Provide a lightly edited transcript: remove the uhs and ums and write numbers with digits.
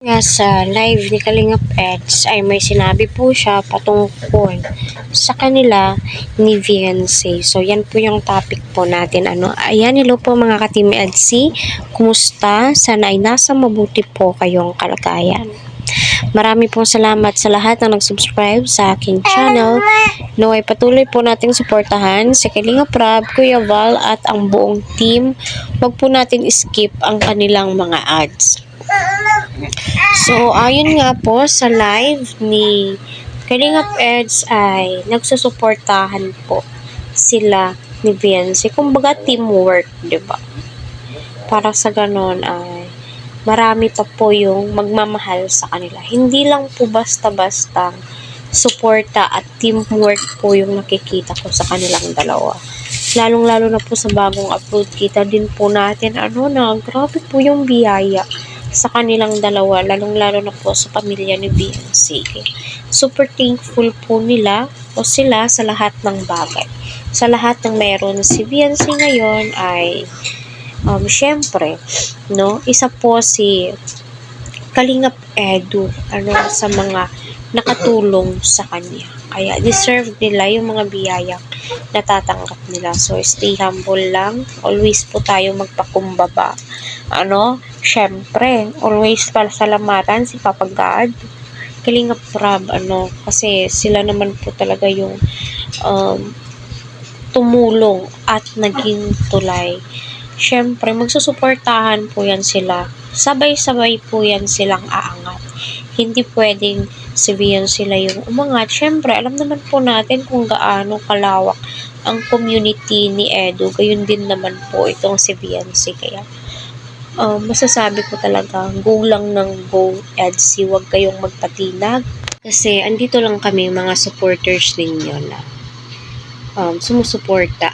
Nga sa live ni Kalingap Eds ay may sinabi po siya patungkol sa kanila ni Viancy. So yan po yung topic po natin. Ayan, hello po mga ka-Team Edsy. Kumusta? Sana ay nasa mabuti po kayong kalagayan. Marami pong salamat sa lahat na nag-subscribe sa aking channel. Naway patuloy po nating suportahan si Kalingap Rab, Kuya Val at ang buong team. Huwag po natin skip ang kanilang mga ads. So, ayun nga po sa live ni Kalingap Eds ay nagsusuportahan po sila ni Viancy. Kumbaga teamwork, di ba? Para sa ganon ay marami pa po yung magmamahal sa kanila. Hindi lang po basta-basta suporta at teamwork po yung nakikita ko sa kanilang dalawa. Lalong-lalo na po sa bagong upload, kita din po natin na grabe po yung biyaya sa kanilang dalawa, lalong-lalo na po sa pamilya ni Viancy. Super thankful po nila o sila sa lahat ng bagay. Sa lahat ng meron si Viancy ngayon ay syempre, isa po si Kalingap Edu sa mga nakatulong sa kanya. Kaya deserve nila yung mga biyayang natatanggap nila. So stay humble lang. Always po tayo magpakumbaba. Syempre, always pasalamatan si Papa God, Kalingap Rab, kasi sila naman po talaga yung tumulong at naging tulay. Syempre, magsusuportahan po yan sila. Sabay-sabay po yan silang aangat. Hindi pwedeng sabihin sila yung umangat. Syempre, alam naman po natin kung gaano kalawak ang community ni Edu. Gayun din naman po itong si Viancy. Kaya, masasabi ko talaga, go lang ng go, Edsy. Huwag kayong magpatinag. Kasi, andito lang kami mga supporters ninyo na sumusuporta,